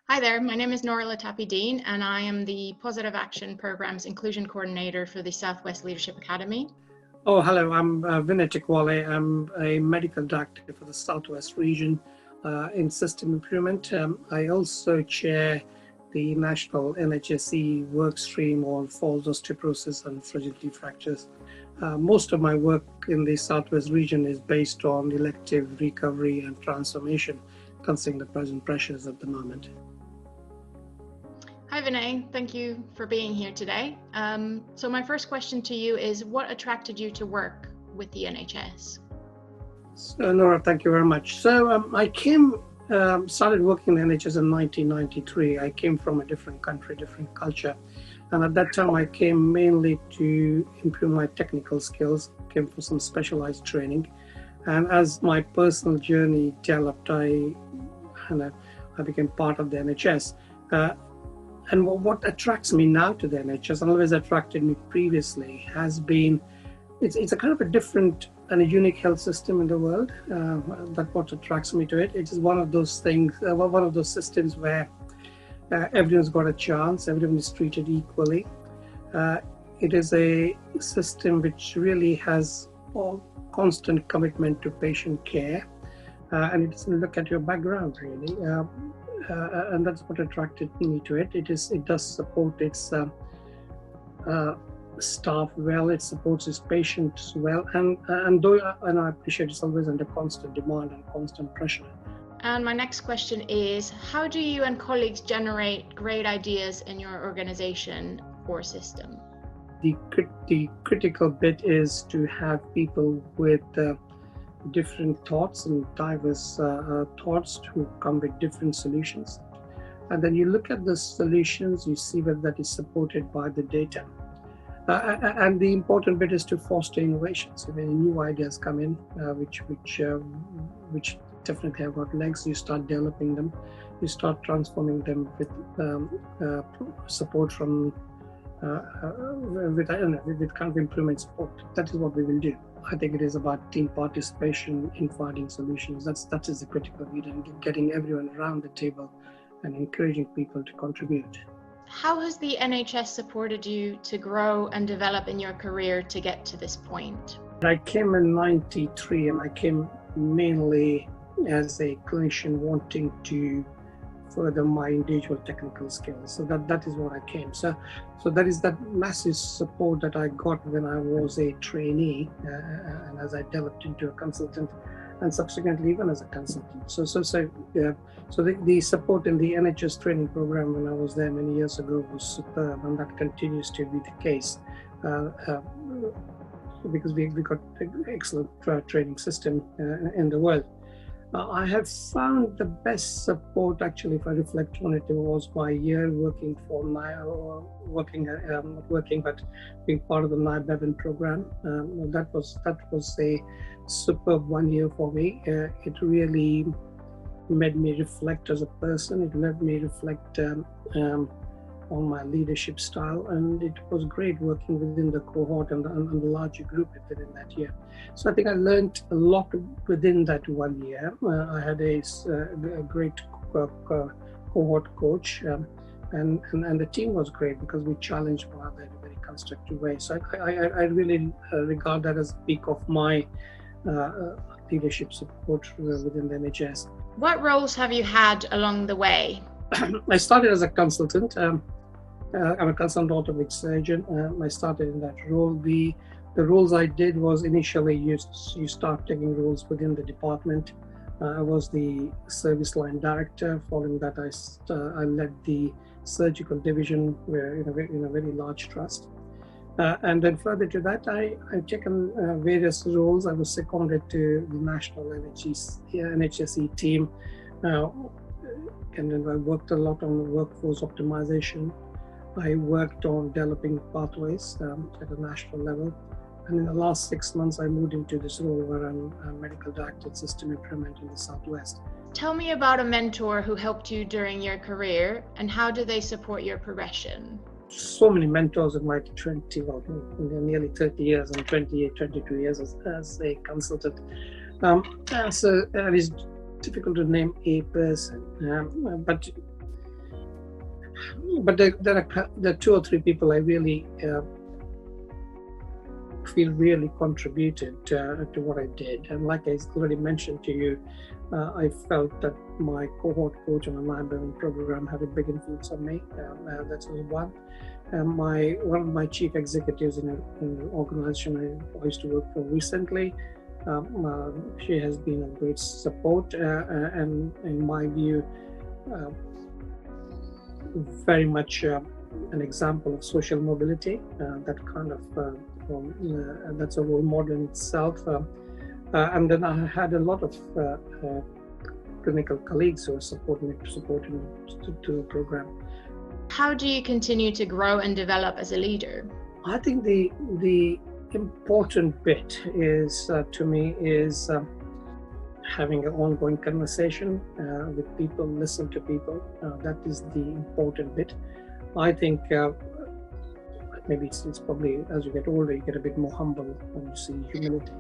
Hi there, my name is Nora Latapi-Dean and I am the Positive Action Program's Inclusion Coordinator for the Southwest Leadership Academy. Oh, hello, I'm Vinay Takwale. I'm a medical director for the Southwest region in system improvement. I also chair the national NHSE work stream on falls osteoporosis and fragility fractures. Most of my work in the Southwest region is based on elective recovery and transformation, considering the present pressures at the moment. Hi Vinay, thank you for being here today. So my first question to you is, what attracted you to work with the NHS? So, Nora, thank you very much. So I started working in the NHS in 1993. I came from a different country, different culture. And at that time, I came mainly to improve my technical skills, came for some specialized training. And as my personal journey developed, I became part of the NHS. And what attracts me now to the NHS, and always attracted me previously, has been, it's a kind of a different and a unique health system in the world. That's what attracts me to it. It is one of those things, one of those systems where everyone's got a chance, everyone is treated equally. It is a system which really has a constant commitment to patient care, and it doesn't look at your background really. And that's what attracted me to it. It does support its staff well. It supports its patients well, and I appreciate it's always under constant demand and constant pressure. And my next question is, how do you and colleagues generate great ideas in your organization or system? The critical bit is to have people with different thoughts and diverse thoughts to come with different solutions. And then you look at the solutions, you see whether that is supported by the data. And the important bit is to foster innovation. So when new ideas come in, which definitely have got legs, you start developing them, you start transforming them with support from with kind of improvement support. That is what we will do. I think it is about team participation in finding solutions. That is the critical bit, and getting everyone around the table and encouraging people to contribute. How has the NHS supported you to grow and develop in your career to get to this point? I came in '93, and I came mainly as a clinician wanting to further my individual technical skills. So that is what I came. So that is that massive support that I got when I was a trainee, and as I developed into a consultant, and subsequently even as a consultant. So the support in the NHS training program when I was there many years ago was superb, and that continues to be the case because we got an excellent training system in the world. I have found the best support, actually, if I reflect on it, was my year working for being part of the NIBEVN program. That was a superb 1 year for me. It really made me reflect as a person. It made me reflect on my leadership style, and it was great working within the cohort and the larger group within that year. So I think I learned a lot within that 1 year. I had a great cohort coach, and the team was great because we challenged one another in a very constructive way. So I really regard that as a peak of my leadership support within the NHS. What roles have you had along the way? I started as a consultant. I'm a consultant orthopedic surgeon. I started in that role. The roles I did was initially you start taking roles within the department. I was the service line director. Following that, I led the surgical division in a very large trust. And then further to that, I've taken various roles. I was seconded to the national NHSE team. And then I worked a lot on workforce optimization. I worked on developing pathways at a national level. And in the last 6 months, I moved into this role where I'm a medical director at system improvement in the Southwest. Tell me about a mentor who helped you during your career, and how do they support your progression? So many mentors in my nearly 30 years and 28, 22 years as a consultant. So it is difficult to name a person, but But there are two or three people I really feel really contributed to what I did. And like I already mentioned to you, I felt that my cohort coach on a library program had a big influence on me. That's one. One of my chief executives in an organization I used to work for recently, she has been a great support and in my view, very much an example of social mobility. That kind of that's a role model in itself. And then I had a lot of clinical colleagues who were supporting me to the program. How do you continue to grow and develop as a leader? I think the important bit is to me is having an ongoing conversation with people, listen to people. That is the important bit. I think maybe it's probably as you get older, you get a bit more humble when you see humility.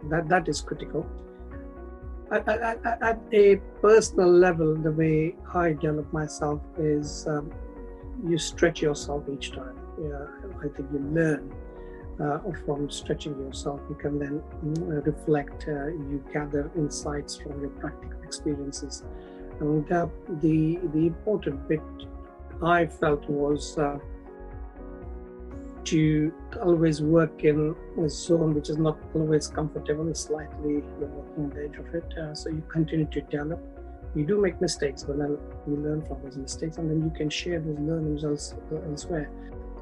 That is critical. At a personal level, the way I develop myself is you stretch yourself each time. I think you learn from stretching yourself. You can then reflect, you gather insights from your practical experiences. And the important bit I felt was to always work in a zone which is not always comfortable, slightly you're working on the edge of it. So you continue to develop. You do make mistakes, but then you learn from those mistakes and then you can share those learnings elsewhere.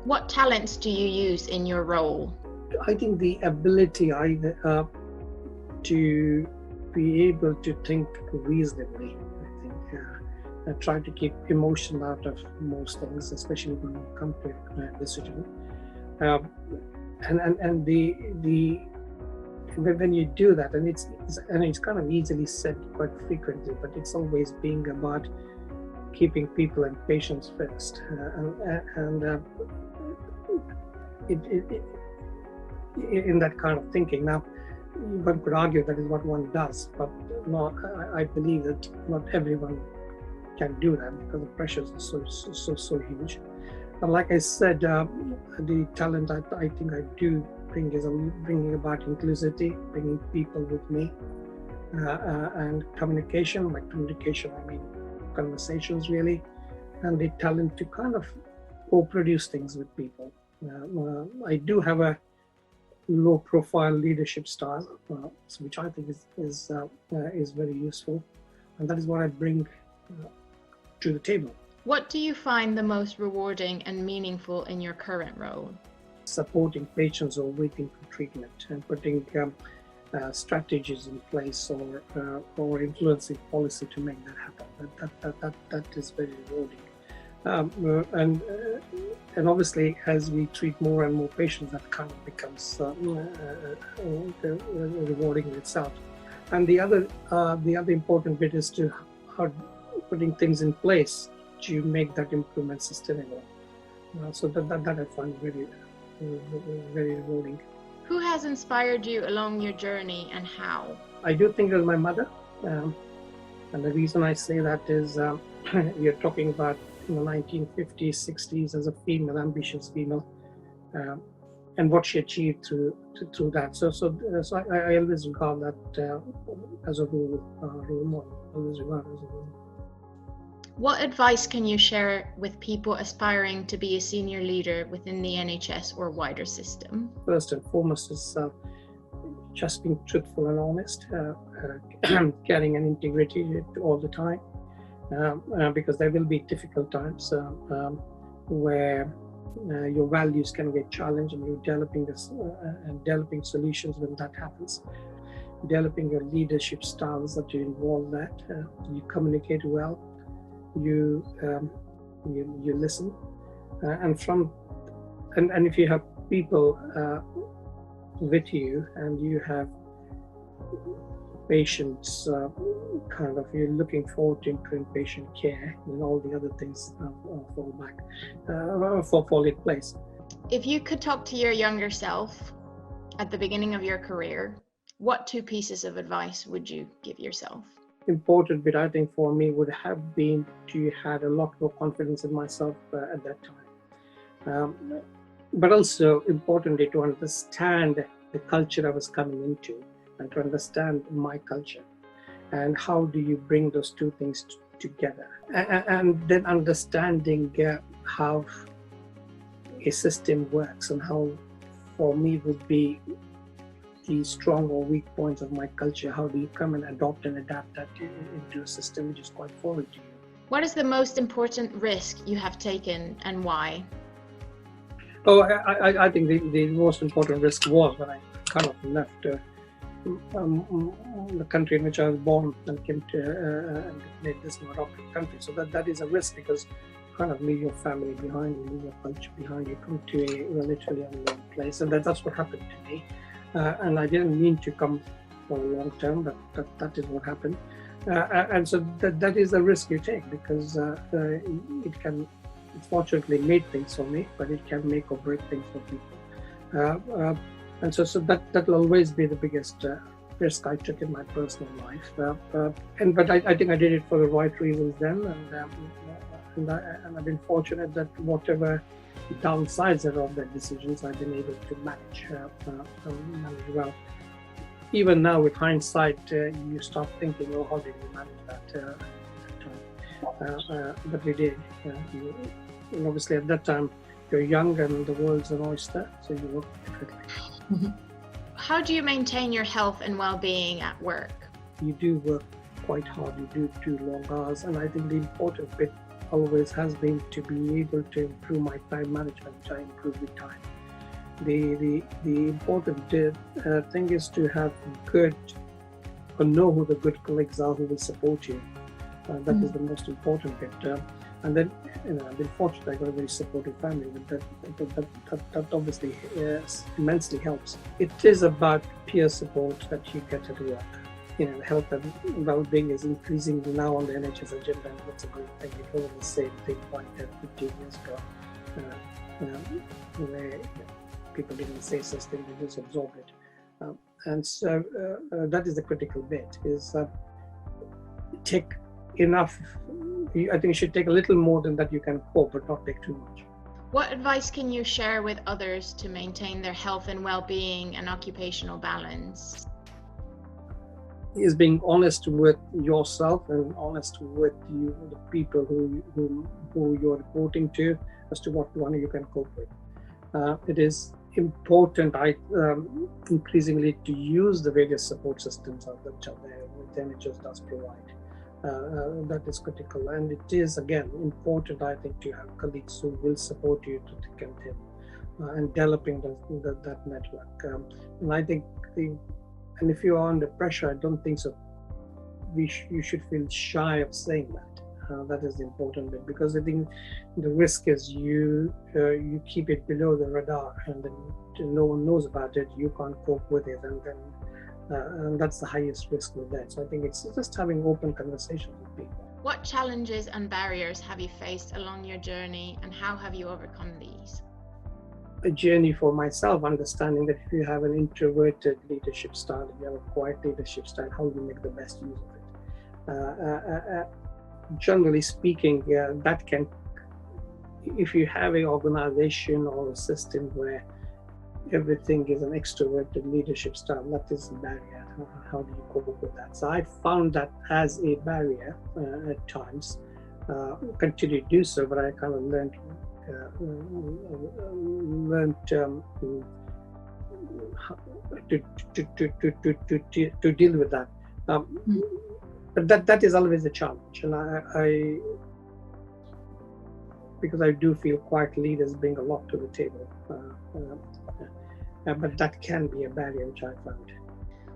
What talents do you use in your role? I think the ability to be able to think reasonably. I think I try to keep emotion out of most things, especially when you come to a decision. And when you do that, and it's kind of easily said quite frequently, but it's always being about keeping people and patients first, in that kind of thinking. Now, one could argue that is what one does, but I believe that not everyone can do that because the pressures are so huge. But like I said, the talent I think I do bring is bringing about inclusivity, bringing people with me, and communication. By communication, I mean conversations really, and the talent to kind of co-produce things with people. I do have a low-profile leadership style, which I think is very useful, and that is what I bring to the table. What do you find the most rewarding and meaningful in your current role? Supporting patients who are waiting for treatment and putting strategies in place or influencing policy to make that happen. That is very rewarding. And obviously, as we treat more and more patients, that kind of becomes rewarding in itself. And the other important bit is to putting things in place to make that improvement sustainable. So that I find very, very rewarding. Who has inspired you along your journey and how? I do think it was my mother. And the reason I say that is you're talking about the 1950s, 60s as a female, ambitious female, and what she achieved through that. So I always regard that as a role model. Always regard as a role model. What advice can you share with people aspiring to be a senior leader within the NHS or wider system? First and foremost is just being truthful and honest, carrying an integrity all the time, because there will be difficult times where your values can get challenged, and you're developing this and developing solutions when that happens. Developing your leadership styles that you involve that, you communicate well. You listen, and if you have people with you and you have patients, kind of you're looking forward to improving patient care, and all the other things fall in place. If you could talk to your younger self at the beginning of your career, what two pieces of advice would you give yourself? important bit, I think, for me would have been to have a lot more confidence in myself at that time. But also, importantly, to understand the culture I was coming into and to understand my culture. And how do you bring those two things together? And then understanding how a system works and how, for me, would be the strong or weak points of my culture. How do you come and adopt and adapt that into a system which is quite foreign to you? What is the most important risk you have taken and why? Oh, I think the most important risk was when I kind of left the country in which I was born and came to and made this an adopted country. So that is a risk, because you kind of leave your family behind, you leave your culture behind, you come to a relatively unknown place, and that's what happened to me. And I didn't mean to come for a long term, but that is what happened. And so that is a risk you take, because it can, unfortunately, made things for me, but it can make or break things for people. And so that will always be the biggest risk I took in my personal life. But I think I did it for the right reasons then, and I've been fortunate that whatever downsides are of their decisions, I've been able to manage well. Even now, with hindsight, you start thinking, oh, how did we manage that time? But we did. And obviously, at that time, you're young and the world's an oyster, so you work differently. How do you maintain your health and well-being at work? You do work quite hard, you do long hours, and I think the important bit always has been to be able to improve my time management, which I improve with time. The important thing is to have good, or know who the good colleagues are who will support you. That is the most important bit. And then, I've been fortunate, I got a very supportive family, but that obviously immensely helps. It is about peer support that you get at work. Health and well-being is increasing now on the NHS agenda, and that's a great thing. It wasn't the same thing 10, 15 years ago, where people didn't say such things, they just absorbed it. And so that is the critical bit, is take enough. I think you should take a little more than that you can cope, but not take too much. What advice can you share with others to maintain their health and well-being and occupational balance? Is being honest with yourself and honest with the people who you're reporting to, as to what one you can cope with. It is important, increasingly, to use the various support systems that are there, which the NHS does provide. That is critical, and it is again important, I think, to have colleagues who will support you to thick and thin, and developing that network. And I think, and if you are under pressure, I don't think so. You should feel shy of saying that. That is the important bit, because I think the risk is you keep it below the radar, and then no one knows about it. You can't cope with it, and then. And that's the highest risk with that. So I think it's just having open conversations with people. What challenges and barriers have you faced along your journey, and how have you overcome these? A journey for myself, understanding that if you have an introverted leadership style, if you have a quiet leadership style, how do you make the best use of it? Generally speaking, that can, if you have an organization or a system where everything is an extroverted leadership style, that is a barrier. How do you cope with that? So I found that as a barrier at times. Continue to do so, but I kind of learned to deal with that. But that is always a challenge, and I because I do feel quiet leaders bring a lot to the table. But that can be a barrier, which I found.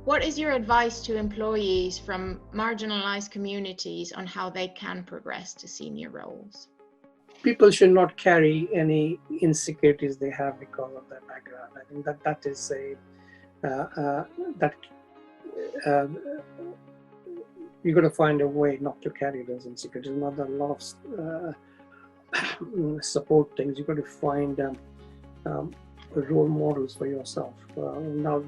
What is your advice to employees from marginalized communities on how they can progress to senior roles? People should not carry any insecurities they have because of their background. I think that is you've got to find a way not to carry those insecurities. Not a lot of support things. You've got to find role models for yourself. Now,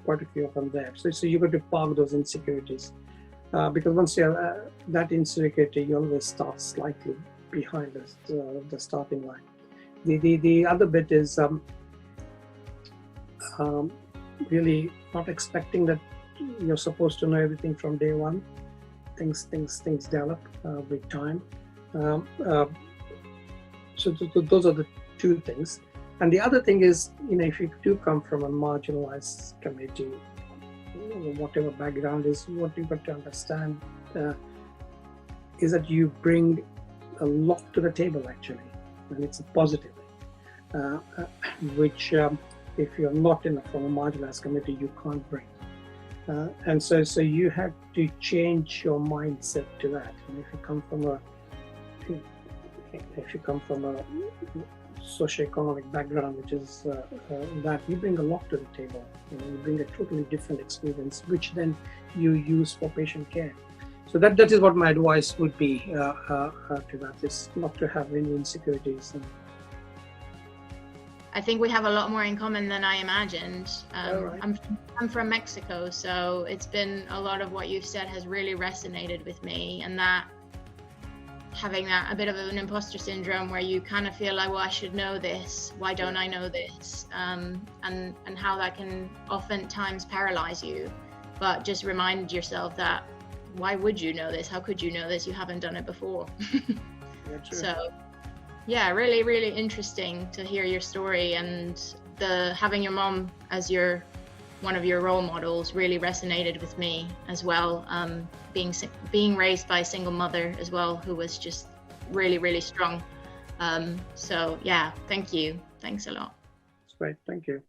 quite a few of them there. So you've got to park those insecurities because once you're that insecurity, you always start slightly behind the starting line. The other bit is really not expecting that you're supposed to know everything from day one. Things develop with time. So those are the two things. And the other thing is, if you do come from a marginalized community, whatever background is, what you've got to understand is that you bring a lot to the table, actually, and it's a positive thing, which if you're not from a marginalized community, you can't bring. And so you have to change your mindset to that. And if you come from a socioeconomic background, which is that you bring a lot to the table. You bring a totally different experience, which then you use for patient care. So that is what my advice would be to that, is not to have any insecurities. I think we have a lot more in common than I imagined. Right. I'm from Mexico, so it's been a lot of what you've said has really resonated with me, and that having a bit of an imposter syndrome where you kind of feel like, well, I should know this, why don't I know this, and how that can oftentimes paralyze you, but just remind yourself that why would you know this, how could you know this, you haven't done it before. Yeah, true. So yeah, really, really interesting to hear your story, and having your mom as one of your role models really resonated with me as well. Being raised by a single mother as well, who was just really, really strong. So yeah, thank you. Thanks a lot. It's great. Thank you.